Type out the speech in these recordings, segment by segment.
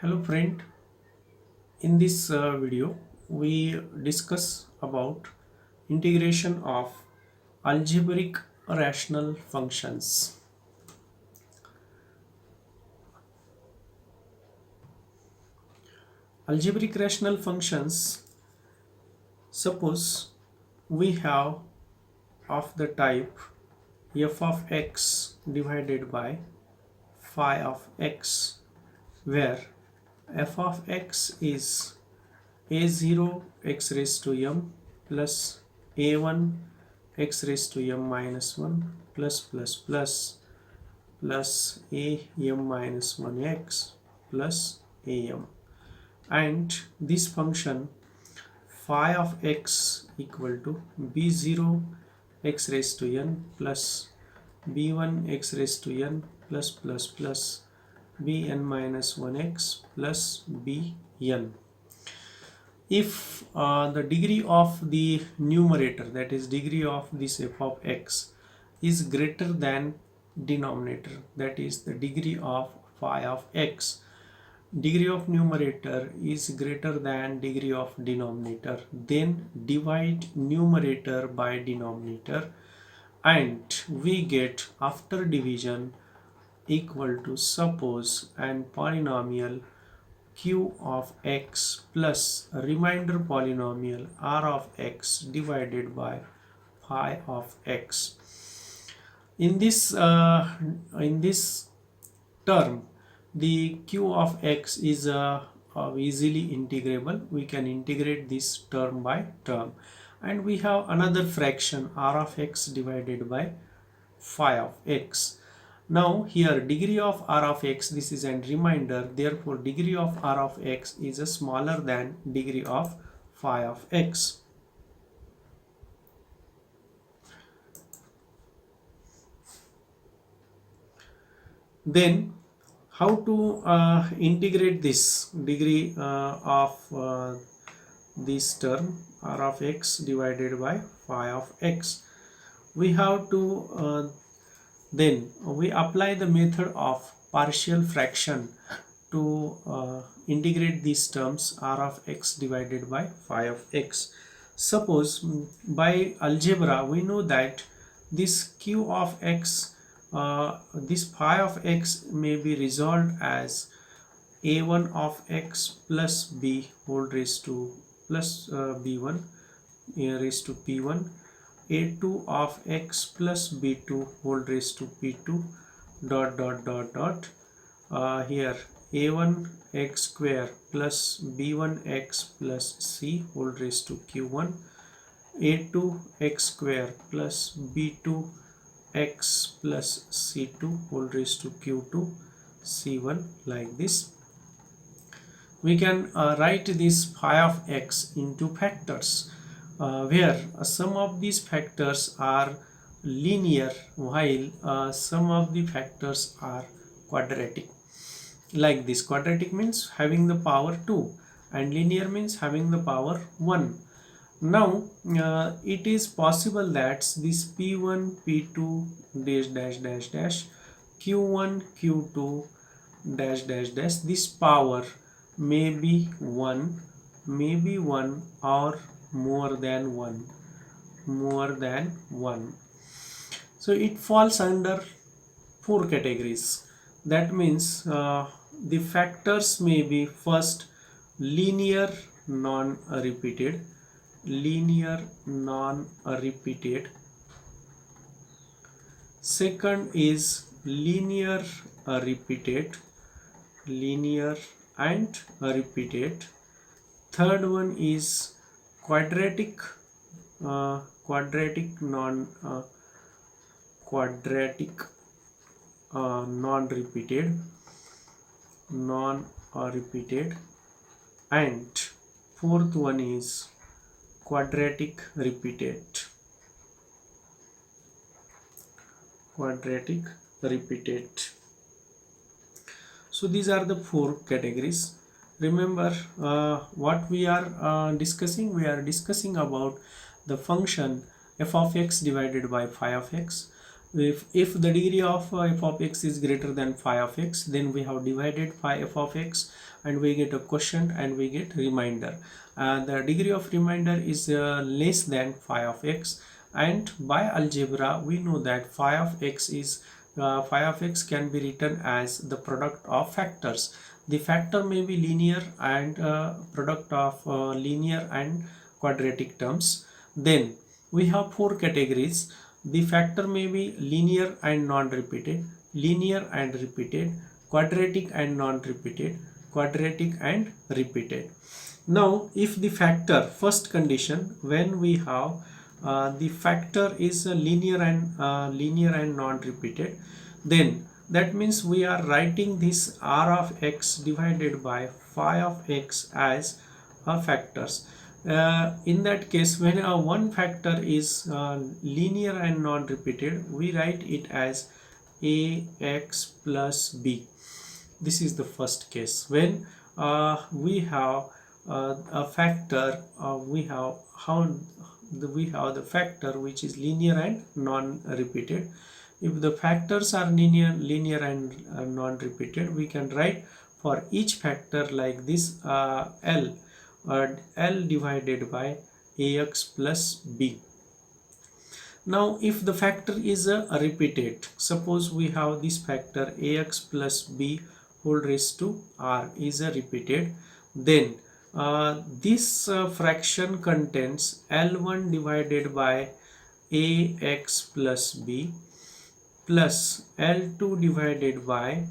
Hello friend, in this video we discuss about integration of algebraic rational functions. Algebraic rational functions, suppose we have of the type f of x divided by phi of x, where f of x is a0 x raised to m plus a1 x raised to m minus 1 plus a m minus 1x plus am, and this function phi of x equal to b0 x raised to n plus b1 x raised to n plus bn minus 1x plus bn. If the degree of the numerator, that is degree of this f of x, is greater than denominator, that is the degree of phi of x, degree of numerator is greater than degree of denominator, then divide numerator by denominator and we get after division equal to, suppose, an polynomial q of x plus a remainder polynomial r of x divided by phi of x. In this term, the q of x is easily integrable. We can integrate this term by term, and we have another fraction r of x divided by phi of x. Now here degree of r of x, this is a remainder, therefore degree of r of x is smaller than degree of phi of x. Then how to integrate this degree of this term r of x divided by phi of x? We have to then we apply the method of partial fraction to integrate these terms r of x divided by phi of x. Suppose by algebra we know that this q of x, this phi of x may be resolved as a1 of x plus b whole raised to plus b1 raised to p1, a2 of x plus b2 whole raised to p2 dot here a1 x square plus b1 x plus c whole raised to q1, a2 x square plus b2 x plus c2 whole raised to q2 c1, like this. We can write this phi of x into factors, where some of these factors are linear while some of the factors are quadratic. Like this, quadratic means having the power 2 and linear means having the power 1. Now it is possible that this p1 p2 dash dash dash dash q1 q2 dash dash dash, this power may be 1 or more than 1. So it falls under 4 categories. That means the factors may be, first, linear non-repeated, second is linear repeated, and repeated. Third one is quadratic non-repeated, and fourth one is quadratic repeated. So these are the 4 categories. Remember what we are discussing? We are discussing about the function f of x divided by phi of x. If the degree of f of x is greater than phi of x, then we have divided phi f of x and we get a quotient and we get remainder. The degree of remainder is less than phi of x, and by algebra we know that phi of x is phi of x can be written as the product of factors. The factor may be linear and product of linear and quadratic terms. Then we have four categories. The factor may be linear and non-repeated, linear and repeated, quadratic and non-repeated, quadratic and repeated. Now if the factor, first condition, when we have the factor is linear and non-repeated, then that means we are writing this r of x divided by phi of x as factors. In that case, when one factor is linear and non-repeated, we write it as ax plus b. This is the first case. When we have a factor, we have the factor which is linear and non-repeated. If the factors are linear and non-repeated, we can write for each factor like this, L divided by ax plus b. Now if the factor is repeated, suppose we have this factor ax plus b whole raised to r is repeated, then this fraction contains L1 divided by ax plus b plus L2 divided by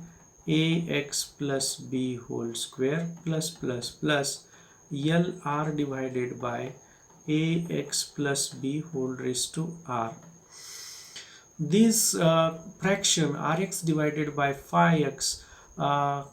ax plus b whole square plus Lr divided by ax plus b whole raised to r. This fraction rx divided by phi x can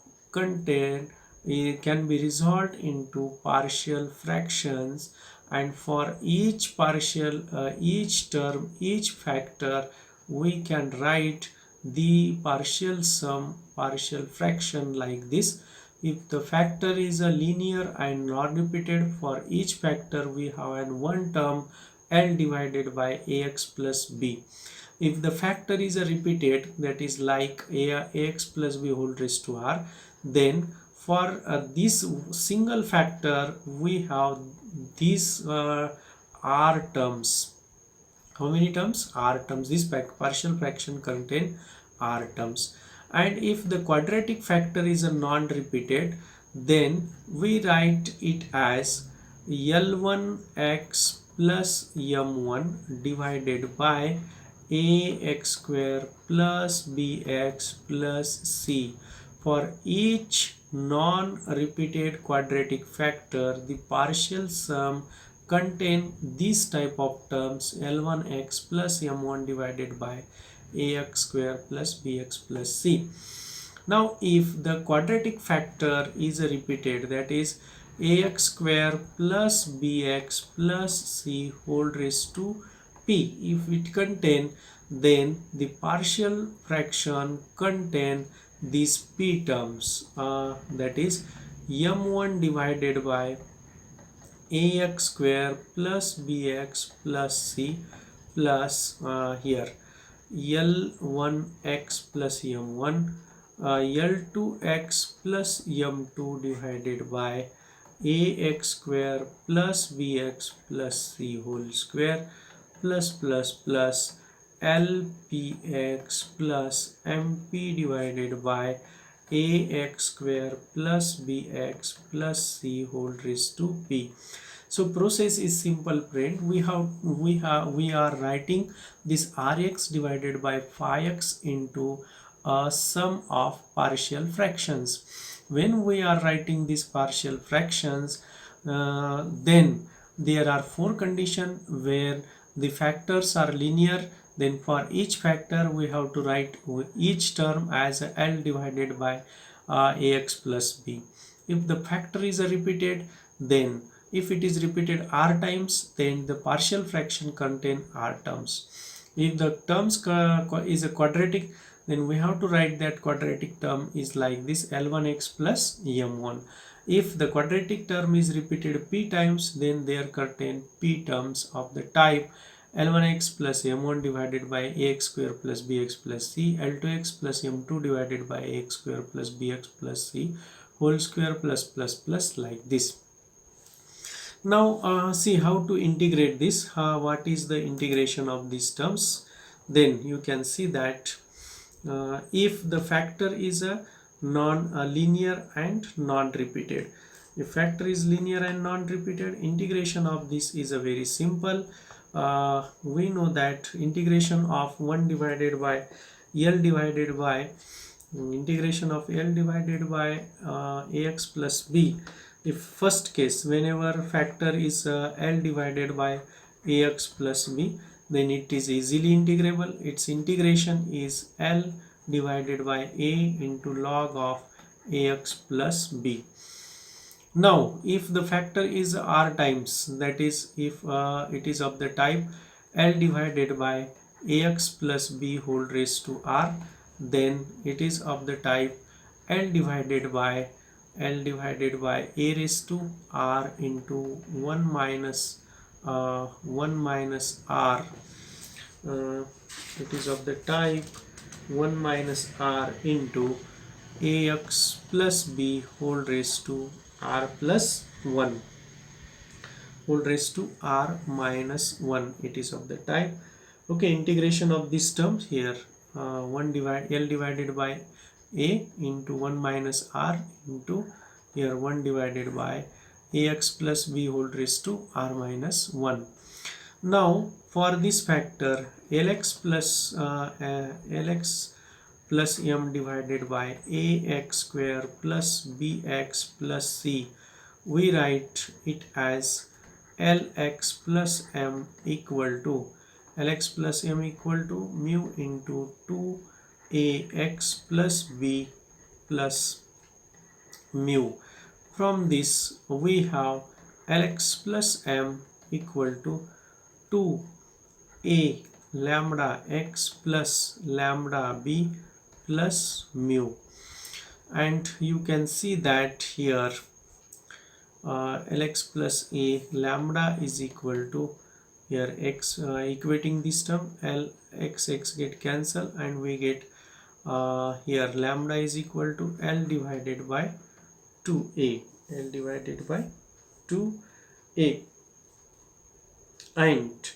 be resolved into partial fractions, and for each partial, each term, each factor, we can write the partial sum, partial fraction like this. If the factor is a linear and non-repeated, for each factor we have an one term L divided by ax plus b. If the factor is a repeated, that is like ax plus b whole raised to r, then for this single factor we have these r terms. How many terms? R terms. This partial fraction contain r terms. And if the quadratic factor is a non-repeated, then we write it as L1x plus m1 divided by ax square plus bx plus c. For each non-repeated quadratic factor, the partial sum contain this type of terms L1x plus m1 divided by ax square plus bx plus c. Now if the quadratic factor is repeated, that is ax square plus bx plus c whole raised to p, if it contain, then the partial fraction contain these p terms, that is m1 divided by ax square plus bx plus c plus here L1x plus m1, L2x plus m2 divided by ax square plus bx plus c whole square plus Lpx plus mp divided by ax square plus bx plus c whole raised to p. So process is simple, friend. We are writing this rx divided by phi x into a sum of partial fractions. When we are writing these partial fractions, then there are four conditions where the factors are linear. Then for each factor we have to write each term as L divided by ax plus b. If the factor is repeated, then if it is repeated r times, then the partial fraction contain r terms. If the terms is a quadratic, then we have to write that quadratic term is like this L1x plus m1. If the quadratic term is repeated p times, then there contain p terms of the type L1x plus m1 divided by ax square plus bx plus c, L2x plus m2 divided by ax square plus bx plus c whole square plus like this. Now see how to integrate this. What is the integration of these terms? Then you can see that if the factor is a non-linear and non-repeated. If factor is linear and non-repeated, integration of this is a very simple. We know that integration of 1 divided by L divided by integration of L divided by ax plus b. If first case, whenever factor is L divided by ax plus b, then it is easily integrable. Its integration is L divided by a into log of ax plus b. Now if the factor is r times, that is if it is of the type L divided by ax plus b whole raised to r, then it is of the type L divided by a raised to r into 1 minus r. It is of the type 1 minus r into ax plus b whole raised to r plus 1 whole raised to r minus 1. It is of the type. Okay, integration of this term here, L divided by a into 1 minus r into here 1 divided by ax plus b whole raised to r minus 1. Now for this factor lx plus m divided by ax square plus bx plus c, we write it as lx plus m equal to mu into 2ax plus b plus mu. From this we have lx plus m equal to 2a lambda x plus lambda b plus mu, and you can see that here lx plus a lambda is equal to here x, equating this term l x get cancel, and we get here lambda is equal to l divided by 2a, and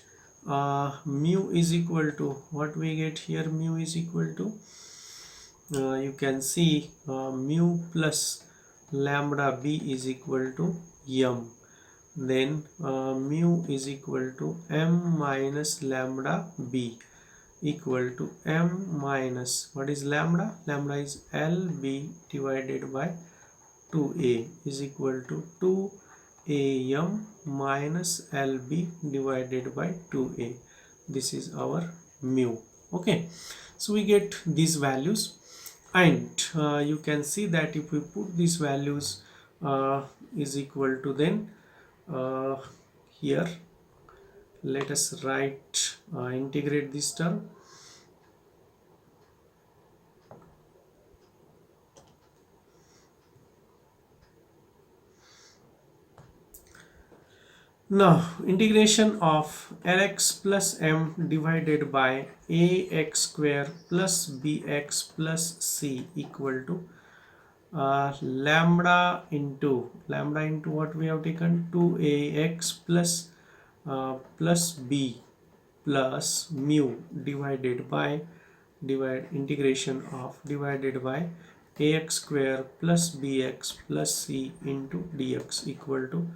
mu is equal to what we get here. Mu is equal to you can see mu plus lambda b is equal to m, then mu is equal to m minus lambda b equal to m minus what is lambda is lb divided by 2a is equal to 2am minus lb divided by 2a. This is our mu. Okay, so we get these values, and you can see that if we put these values is equal to, then here let us write integrate this term. Now integration of lx plus m divided by ax square plus bx plus c equal to lambda into what we have taken, 2ax plus plus b plus mu divided by integration of divided by ax square plus bx plus c into dx equal to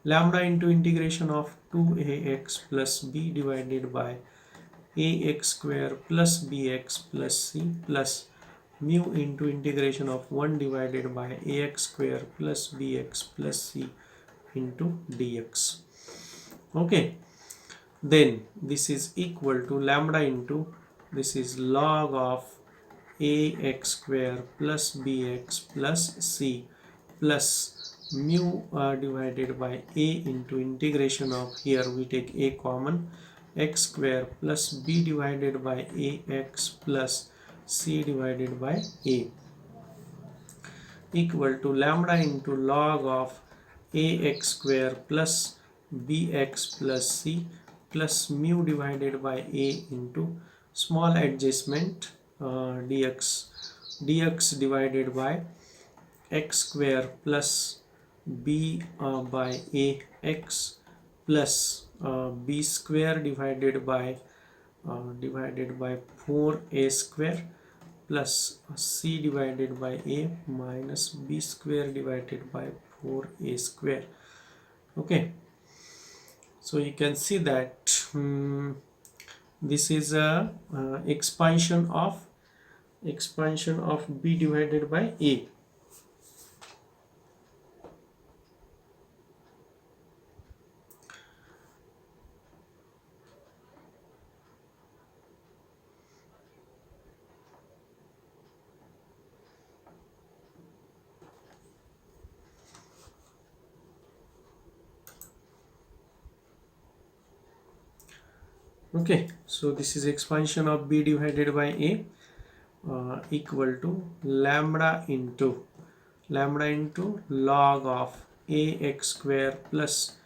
lambda into integration of 2ax plus b divided by ax square plus bx plus c plus mu into integration of 1 divided by ax square plus bx plus c into dx. Okay, then this is equal to lambda into this is log of ax square plus bx plus c plus mu divided by a into integration of, here we take a common, x square plus b divided by ax plus c divided by a equal to lambda into log of ax square plus bx plus c plus mu divided by a into small adjustment dx divided by x square plus b by a x plus b square divided by 4a square plus c divided by a minus b square divided by 4a square. Okay, so you can see that this is a expansion of b divided by a. Okay, so this is expansion of b divided by a equal to lambda into log of ax square plus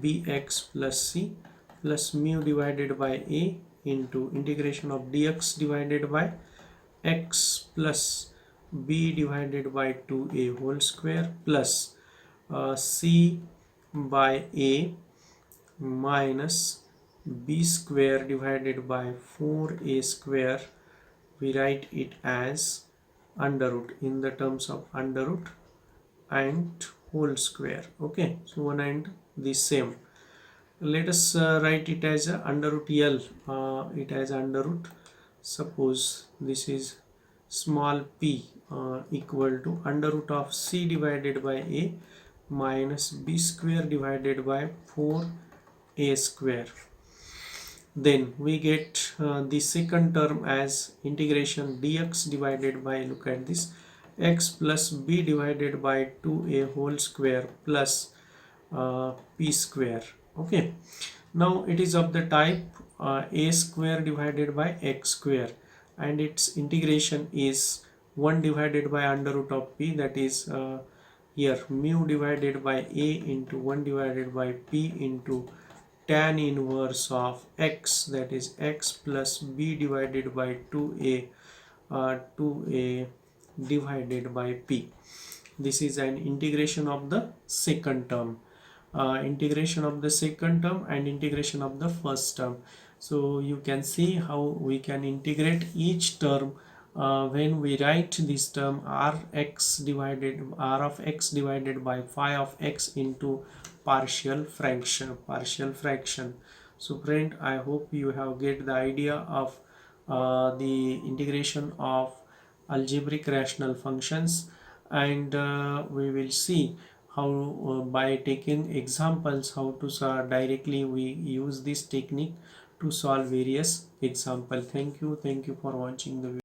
bx plus c plus mu divided by a into integration of dx divided by x plus b divided by 2a whole square plus c by a minus b square divided by 4a square. We write it as under root in the terms of under root and whole square. Okay, so one and the same. Let us write it as a under root L. It as under root. Suppose this is small p equal to under root of c divided by a minus b square divided by 4a square. Then we get the second term as integration dx divided by, look at this, x plus b divided by 2a whole square plus p square. Okay, now it is of the type a square divided by x square, and its integration is 1 divided by under root of p, that is here mu divided by a into 1 divided by p into tan inverse of x, that is x plus b divided by 2a divided by p. This is an integration of the second term, integration of the second term and integration of the first term. So you can see how we can integrate each term when we write this term r of x divided by phi of x into partial fraction. So friend, I hope you have get the idea of the integration of algebraic rational functions, and we will see how by taking examples how to directly we use this technique to solve various example. Thank you for watching the video.